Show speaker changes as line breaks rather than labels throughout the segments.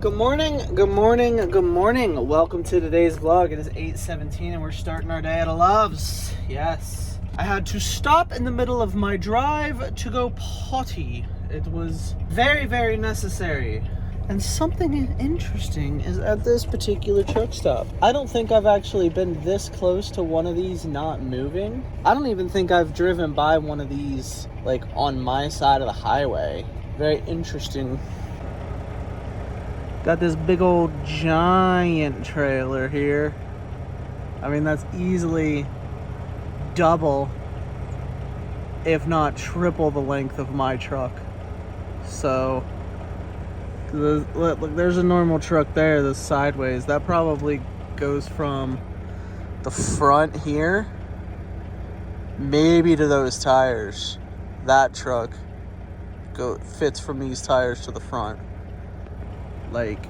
Good morning, good morning, good morning. Welcome to today's vlog. It is 8:17 and we're starting our day at a Love's. Yes. I had to stop in the middle of my drive to go potty. It was very, very necessary. And something interesting is at this particular truck stop. I don't think I've actually been this close to one of these not moving. I don't even think I've driven by one of these like on my side of the highway. Very interesting. Got this big old giant trailer here. I mean, that's easily double, if not triple the length of my truck. So, look, there's a normal truck there that's sideways. That probably goes from the front here, maybe to those tires. That truck fits from these tires to the front. Like,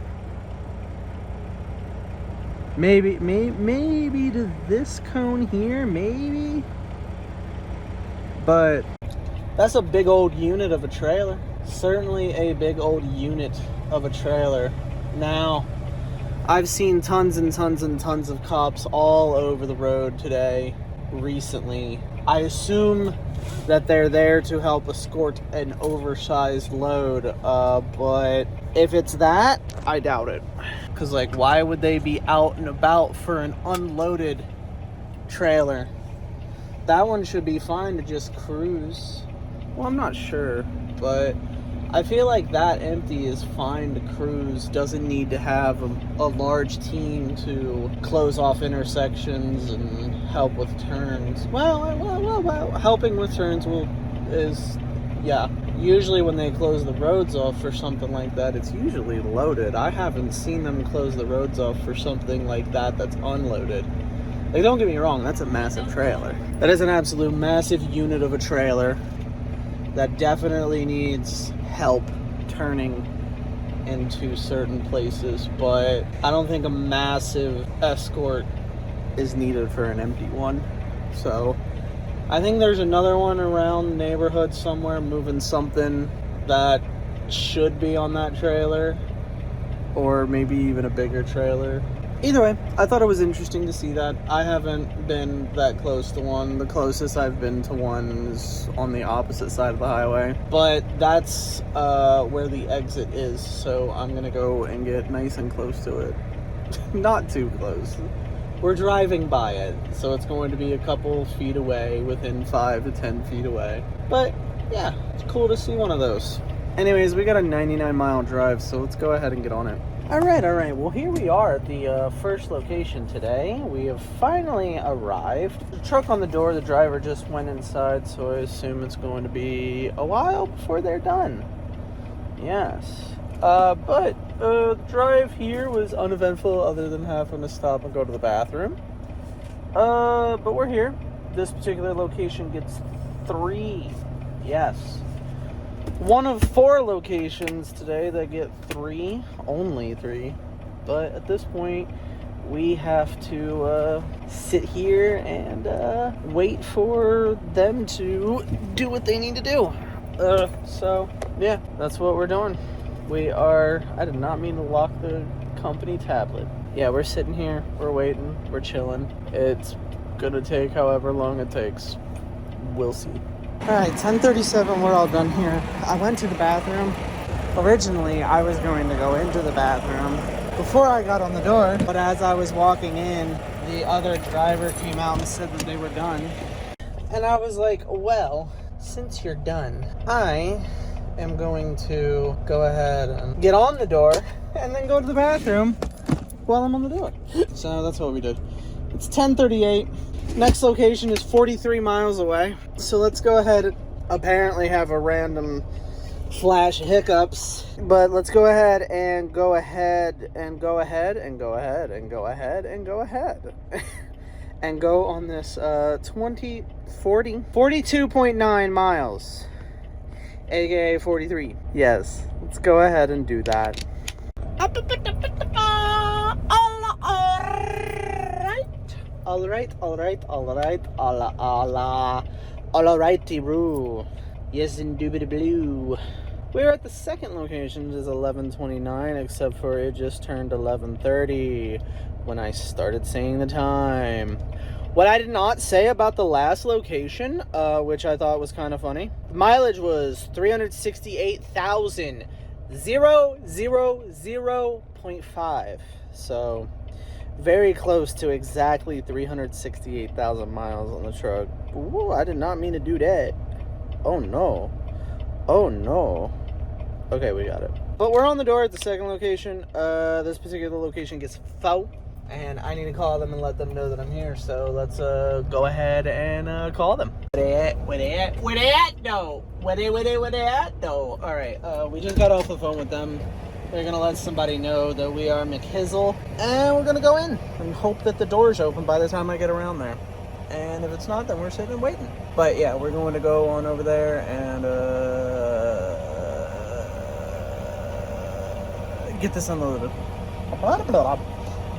maybe to this cone here, maybe. But that's a big old unit of a trailer. Certainly a big old unit of a trailer. Now, I've seen tons and tons and tons of cops all over the road today, recently. I assume that they're there to help escort an oversized load, but if it's that, I doubt it. Because, like, why would they be out and about for an unloaded trailer? That one should be fine to just cruise. Well, I'm not sure, but I feel like that empty is fine to cruise. Doesn't need to have a large team to close off intersections and help with turns. Well, helping with turns yeah. Usually when they close the roads off for something like that, it's usually loaded. I haven't seen them close the roads off for something like that that's unloaded. Like, don't get me wrong, that's a massive trailer. That is an absolute massive unit of a trailer that definitely needs help turning into certain places, but I don't think a massive escort is needed for an empty one. So I think there's another one around the neighborhood somewhere moving something that should be on that trailer, or maybe even a bigger trailer. Either way, I thought it was interesting to see that. I haven't been that close to one. The closest I've been to one is on the opposite side of the highway. But that's where the exit is, so I'm gonna go and get nice and close to it. Not too close. We're driving by it, so it's going to be a couple feet away, within 5 to 10 feet away. But yeah, it's cool to see one of those. Anyways, we got a 99-mile drive, so let's go ahead and get on it. All right. Well, here we are at the first location today. We have finally arrived. The truck on the door, the driver just went inside, so I assume it's going to be a while before they're done. Yes. But the drive here was uneventful other than having to stop and go to the bathroom. But we're here. This particular location gets 3. Yes. One of 4 locations today that get 3, only 3. But at this point, we have to sit here and wait for them to do what they need to do. So, yeah, that's what we're doing. I did not mean to lock the company tablet. Yeah, we're sitting here, we're waiting, we're chilling. It's gonna take however long it takes. We'll see. Alright, 10:37, we're all done here. I went to the bathroom. Originally, I was going to go into the bathroom before I got on the door, but as I was walking in, the other driver came out and said that they were done. And I was like, well, since you're done, I am going to go ahead and get on the door and then go to the bathroom while I'm on the door. So that's what we did. It's 10:38. Next location is 43 miles away. So let's go ahead and apparently have a random flash hiccups. But let's go ahead and go ahead and go ahead and go ahead and go ahead and go ahead. And go on this 42.9 miles. AKA 43. Yes, let's go ahead and do that. Alrighty, bro. Yes, indubitably blue. We're at the second location. It is 11:29, except for it just turned 11:30 when I started saying the time. What I did not say about the last location, which I thought was kind of funny, mileage was 368,000.5. So very close to exactly 368,000 miles on the truck. Ooh, I did not mean to do that. Oh no. Oh no. Okay, we got it. But we're on the door at the second location. This particular location gets full, and I need to call them and let them know that I'm here. So let's go ahead and call them. Where they at? No. Where they at? No. All right. We just got off the phone with them. They're gonna let somebody know that we are McHizzle, and we're gonna go in and hope that the door's open by the time I get around there. And if it's not, then we're sitting and waiting. But yeah, we're going to go on over there and get this unloaded.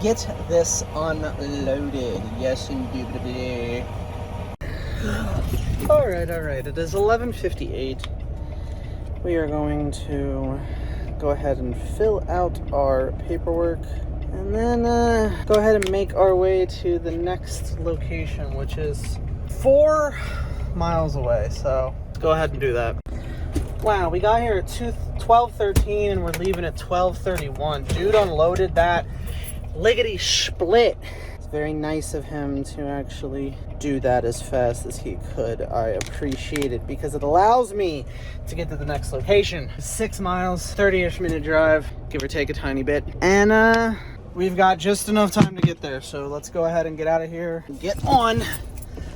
Get this unloaded. Yes, indubitably. All right. It is 11:58. We are going to go ahead and fill out our paperwork, and then go ahead and make our way to the next location, which is 4 miles away. So let's go ahead and do that. Wow, we got here at 12:13 and we're leaving at 12:31. Dude unloaded that lickety split. It's very nice of him to actually do that as fast as he could. I appreciate it because it allows me to get to the next location. 6 miles, 30-ish minute drive, give or take a tiny bit. And we've got just enough time to get there. So let's go ahead and get out of here and get on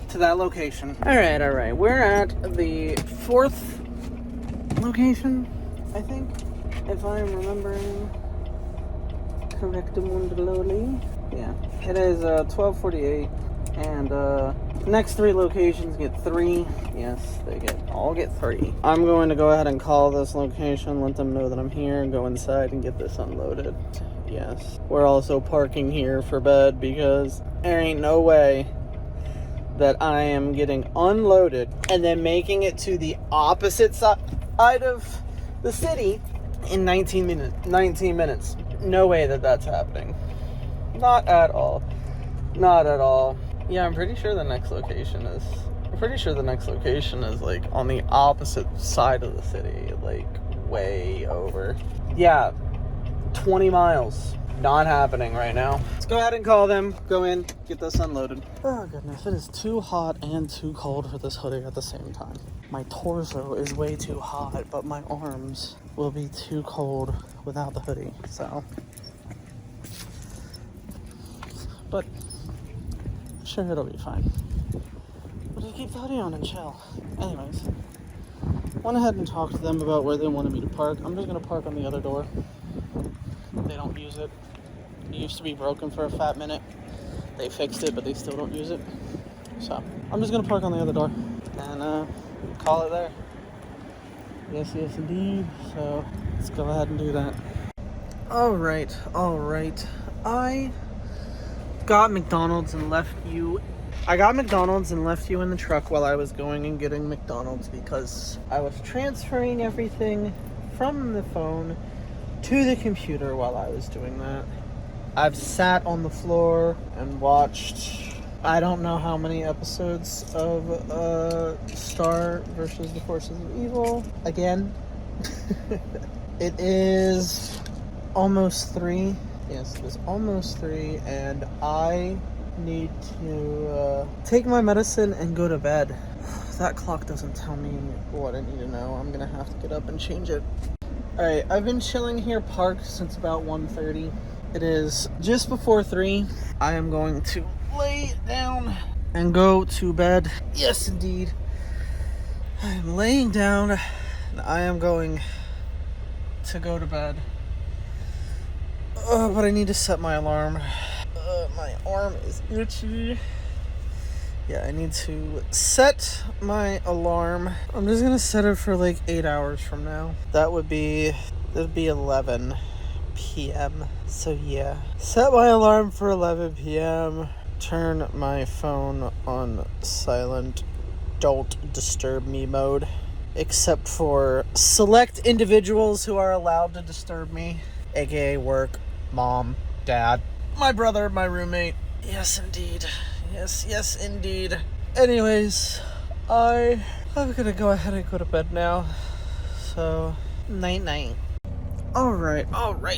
to that location. All right. We're at the 4th location, I think, if I'm remembering correctly. Yeah, it is 12:48, and next 3 locations get 3. Yes, they all get 3. I'm going to go ahead and call this location, let them know that I'm here, and go inside and get this unloaded. Yes, we're also parking here for bed because there ain't no way that I am getting unloaded and then making it to the opposite side of the city in 19 minutes. No way that that's happening. Not at all. Yeah, I'm pretty sure the next location is like on the opposite side of the city, like way over. Yeah, 20 miles. Not happening right now. Let's go ahead and call them, go in, get this unloaded. Oh goodness, it is too hot and too cold for this hoodie at the same time. My torso is way too hot, but my arms will be too cold without the hoodie, so. But I'm sure it'll be fine. We'll just keep the hoodie on and chill. Anyways, went ahead and talked to them about where they wanted me to park. I'm just gonna park on the other door. They don't use it. It used to be broken for a fat minute. They fixed it, but they still don't use it. So I'm just gonna park on the other door and call it there. Yes, indeed. So let's go ahead and do that. All right. I got McDonald's and left you in the truck while I was going and getting McDonald's because I was transferring everything from the phone to the computer while I was doing that. I've sat on the floor and watched I don't know how many episodes of Star versus the Forces of Evil again. It is almost 3. Yes, it is almost 3, and I need to take my medicine and go to bed. That clock doesn't tell me what I need to know. I'm gonna have to get up and change it. Alright, I've been chilling here parked since about 1:30. It is just before 3. I am going to lay down and go to bed. Yes, indeed. I am laying down and I am going to go to bed. But I need to set my alarm. My arm is itchy. Yeah, I need to set my alarm. I'm just gonna set it for like 8 hours from now. That'd be 11 p.m. So yeah, set my alarm for 11 p.m. Turn my phone on silent, don't disturb me mode. except for select individuals who are allowed to disturb me, aka work, mom, dad, my brother, my roommate. Yes, indeed. Yes, indeed. Anyways, I'm gonna go ahead and go to bed now. So, night. Alright,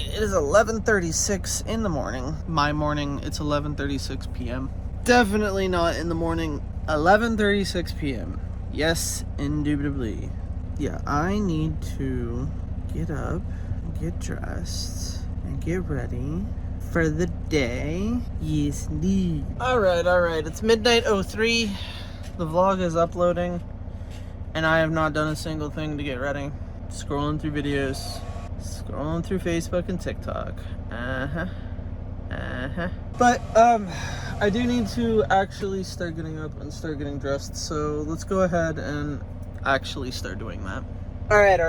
it is 11:36 in the morning. My morning, it's 11:36 p.m. Definitely not in the morning, 11:36 p.m. Yes, indubitably. Yeah, I need to get up, get dressed, and get ready for the day. Yes, indeed. Alright, it's midnight 03. The vlog is uploading, and I have not done a single thing to get ready. Scrolling through videos. Scrolling through Facebook and TikTok. But, I do need to actually start getting up and start getting dressed, so let's go ahead and actually start doing that. Alright.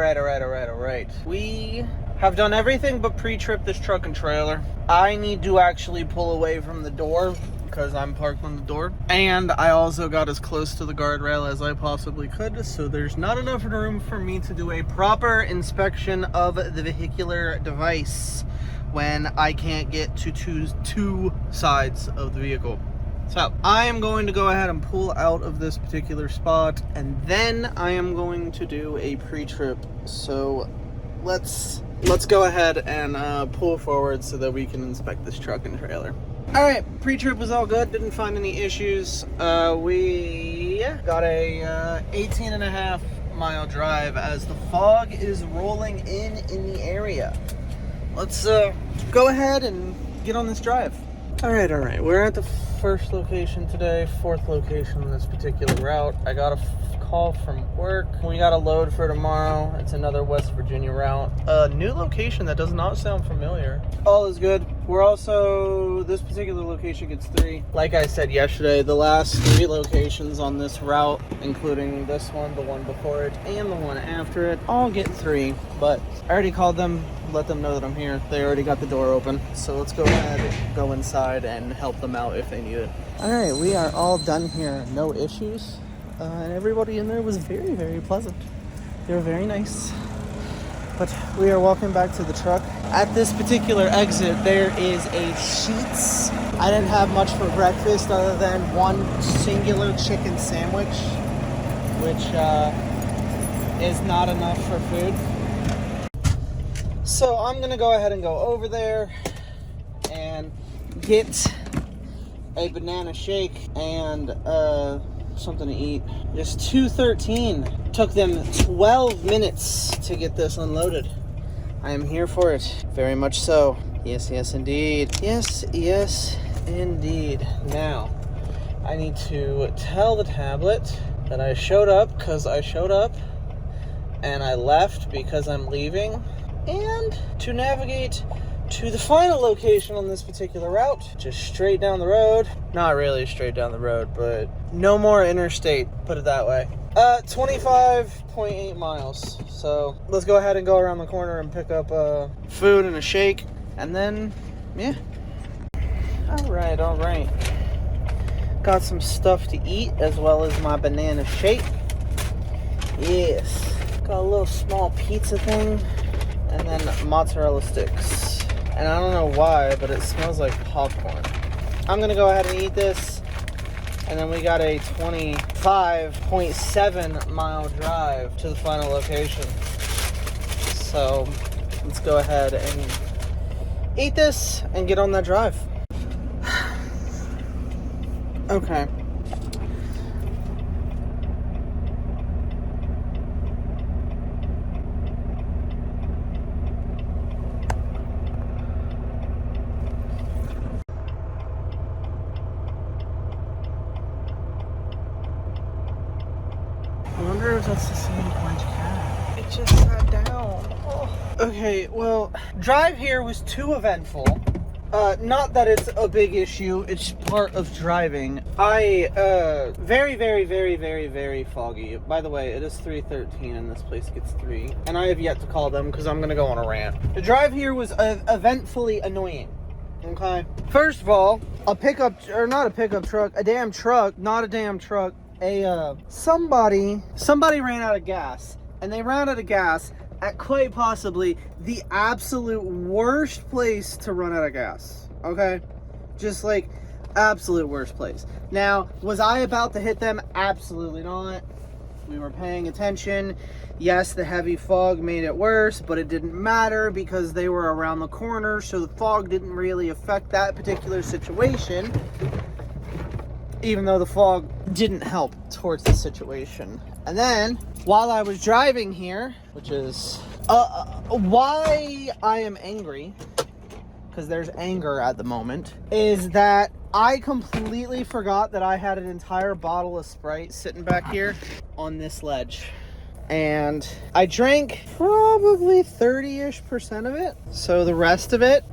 We have done everything but pre-trip this truck and trailer. I need to actually pull away from the door because I'm parked on the door. And I also got as close to the guardrail as I possibly could, so there's not enough room for me to do a proper inspection of the vehicular device when I can't get to two sides of the vehicle. So I am going to go ahead and pull out of this particular spot, and then I am going to do a pre-trip. So let's go ahead and pull forward so that we can inspect this truck and trailer. Alright, pre-trip was all good, didn't find any issues. We got a 18.5 mile drive as the fog is rolling in the area. Let's go ahead and get on this drive. Alright, we're at the first location today, fourth location on this particular route. I got a call from work. We got a load for tomorrow. It's another West Virginia route. A new location that does not sound familiar. All is good. We're also, this particular location gets 3. Like I said yesterday, the last 3 locations on this route, including this one, the one before it, and the one after it, all get 3. But I already called them, let them know that I'm here. They already got the door open. So let's go ahead, go inside, and help them out if they need it. Alright, we are all done here. No issues. And everybody in there was very, very pleasant. They were very nice. But we are walking back to the truck. At this particular exit, there is a Sheetz. I didn't have much for breakfast other than one singular chicken sandwich, which is not enough for food. So I'm gonna go ahead and go over there and get a banana shake and something to eat. Just 2:13. Took them 12 minutes to get this unloaded. I am here for it. Very much so. Yes, indeed. Yes, indeed. Now, I need to tell the tablet that I showed up because I showed up, and I left because I'm leaving, and to navigate to the final location on this particular route, just straight down the road. Not really straight down the road, but no more interstate, put it that way. 25.8 miles. So let's go ahead and go around the corner and pick up food and a shake, and then, yeah. Alright. Got some stuff to eat as well as my banana shake. Yes. Got a little small pizza thing, and then mozzarella sticks. And I don't know why, but it smells like popcorn. I'm gonna go ahead and eat this. And then we got a 25.7 mile drive to the final location. So let's go ahead and eat this and get on that drive. Okay. I wonder if that's the same orange cat. It just sat down. Oh. Okay, well, drive here was too eventful. Not that it's a big issue, it's part of driving. Very foggy. By the way, it is 3:13 and this place gets 3. And I have yet to call them because I'm gonna go on a rant. The drive here was eventfully annoying. Okay? First of all, a damn truck, not a damn truck, somebody ran out of gas, and they ran out of gas at quite possibly the absolute worst place to run out of gas. Okay, just like absolute worst place. Now, was I about to hit them? Absolutely not. We were paying attention. Yes, the heavy fog made it worse, but it didn't matter because they were around the corner, so the fog didn't really affect that particular situation, even though the fog didn't help towards the situation. And then, while I was driving here, which is why I am angry, because there's anger at the moment, is that I completely forgot that I had an entire bottle of Sprite sitting back here on this ledge. And I drank probably 30-ish% of it. So the rest of it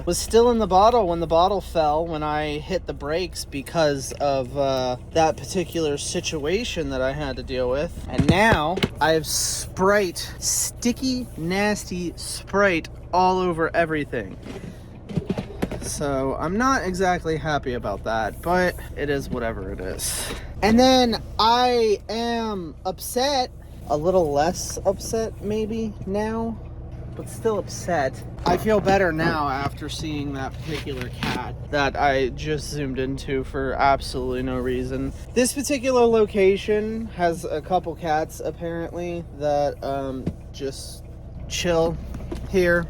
was still in the bottle when the bottle fell when I hit the brakes because of that particular situation that I had to deal with. And now I have Sprite, sticky, nasty Sprite all over everything. So I'm not exactly happy about that, but it is whatever it is. And then I am upset, a little less upset maybe now, but still upset. I feel better now after seeing that particular cat that I just zoomed into for absolutely no reason. This particular location has a couple cats apparently that just chill here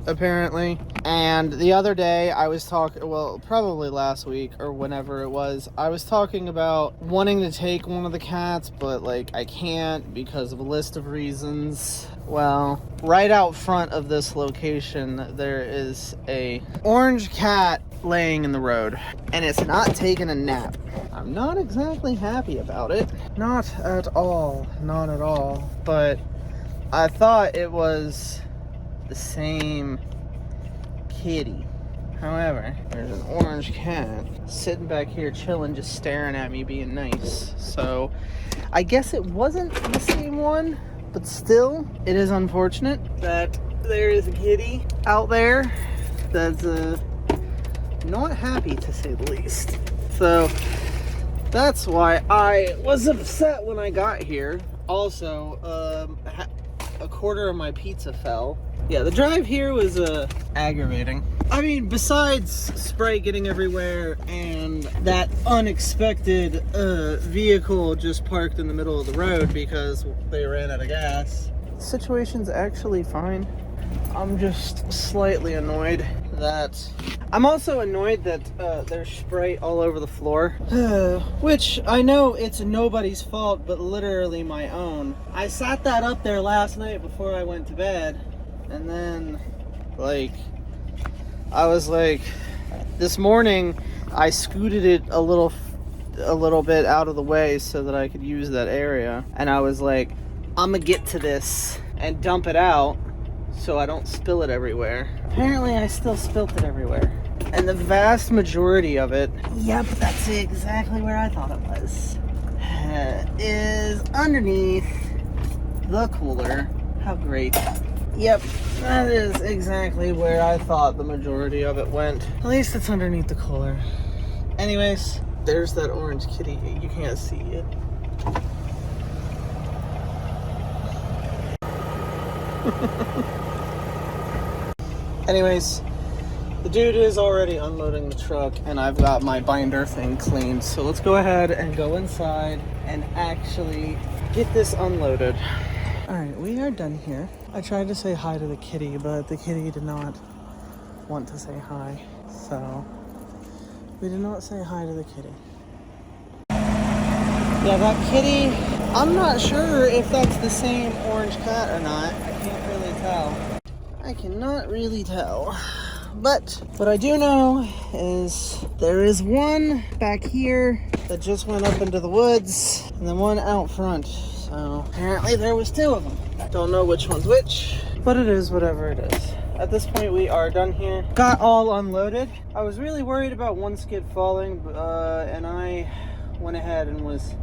apparently. And the other day I was talking, well, probably last week or whenever it was, I was talking about wanting to take one of the cats, but like I can't because of a list of reasons. Well, right out front of this location there is a orange cat laying in the road, and it's not taking a nap. I'm not exactly happy about it. Not at all. Not at all. But I thought it was the same kitty. However, there's an orange cat sitting back here chilling, just staring at me being nice. So I guess it wasn't the same one, but still it is unfortunate that there is a kitty out there that's not happy, to say the least. So that's why I was upset when I got here. Also, a quarter of my pizza fell. Yeah, the drive here was aggravating. I mean, besides Sprite getting everywhere and that unexpected vehicle just parked in the middle of the road because they ran out of gas, the situation's actually fine. I'm just slightly annoyed that... I'm also annoyed that there's Sprite all over the floor. Which, I know it's nobody's fault, but literally my own. I sat that up there last night before I went to bed, and then, like, I was like, this morning, I scooted it a little bit out of the way so that I could use that area, and I was like, I'm gonna get to this and dump it out so I don't spill it everywhere. Apparently I still spilt it everywhere. And the vast majority of it, yep, that's exactly where I thought it was, is underneath the cooler. How great. Yep, that is exactly where I thought the majority of it went. At least it's underneath the cooler. Anyways, there's that orange kitty. You can't see it. Anyways, the dude is already unloading the truck and I've got my binder thing cleaned. So let's go ahead and go inside and actually get this unloaded. Alright, we are done here. I tried to say hi to the kitty, but the kitty did not want to say hi. So we did not say hi to the kitty. Yeah, that kitty, I'm not sure if that's the same orange cat or not. I can't really tell. I cannot really tell. But what I do know is there is one back here that just went up into the woods, and then one out front. So apparently there was two of them. Don't know which one's which, but it is whatever it is. At this point we are done here. Got all unloaded. I was really worried about one skid falling, and I went ahead and was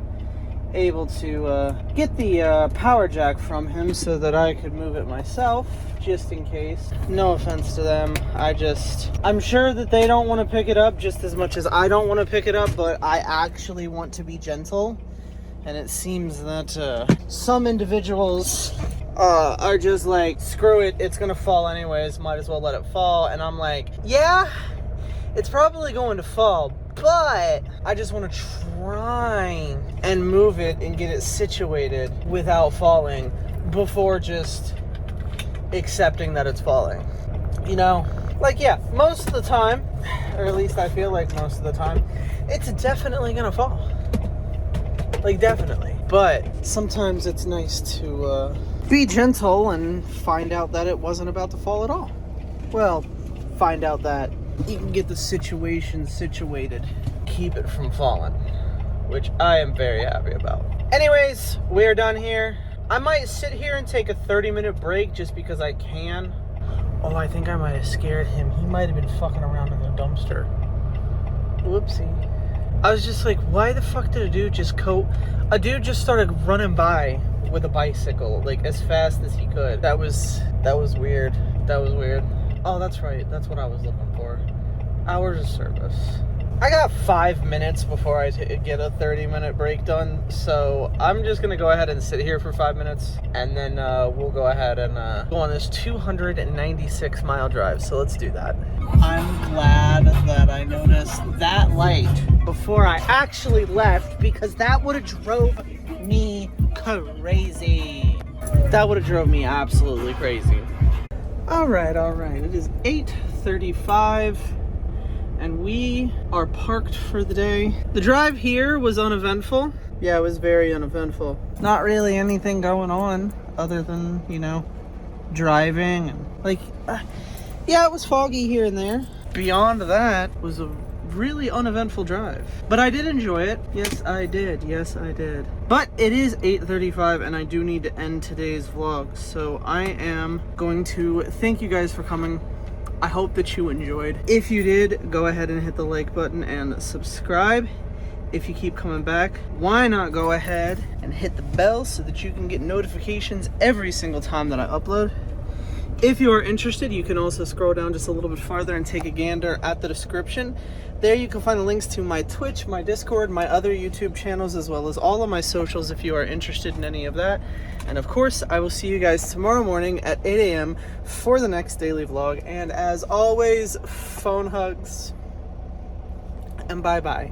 able to get the power jack from him so that I could move it myself, just in case. No offense to them. I'm sure that they don't want to pick it up just as much as I don't want to pick it up, but I actually want to be gentle. And it seems that some individuals are just like, screw it, it's gonna fall anyways, might as well let it fall. And I'm like, yeah, it's probably going to fall, but I just want to try and move it and get it situated without falling before just accepting that it's falling. You know, like, yeah, most of the time, or at least I feel like most of the time, it's definitely gonna fall. Like, definitely. But sometimes it's nice to be gentle and find out that it wasn't about to fall at all. Well, find out that you can get the situation situated, keep it from falling, which I am very happy about. Anyways, we're done here. I might sit here and take a 30-minute break just because I can. Oh, I think I might have scared him. He might have been fucking around in the dumpster. Whoopsie. I was just like, why the fuck did a dude just started running by with a bicycle, like, as fast as he could. That was weird. That was weird. Oh, that's right. That's what I was looking for. Hours of service. I got 5 minutes before I get a 30-minute break done, so I'm just gonna go ahead and sit here for 5 minutes, and then we'll go ahead and go on this 296-mile drive. So let's do that. I'm glad that I noticed that light before I actually left, because that would have drove me crazy. That would have drove me absolutely crazy. All right. It is 8:35. And we are parked for the day. The drive here was uneventful. Yeah, it was very uneventful. Not really anything going on other than, you know, driving. And like, yeah, it was foggy here and there. Beyond that was a really uneventful drive. But I did enjoy it. Yes, I did. But it is 8:35 and I do need to end today's vlog. So I am going to thank you guys for coming. I hope that you enjoyed. If you did, go ahead and hit the like button and subscribe. If you keep coming back, why not go ahead and hit the bell so that you can get notifications every single time that I upload. If you are interested, you can also scroll down just a little bit farther and take a gander at the description. There you can find the links to my Twitch, my Discord, my other YouTube channels, as well as all of my socials if you are interested in any of that. And of course, I will see you guys tomorrow morning at 8 a.m. for the next daily vlog. And as always, phone hugs and bye-bye.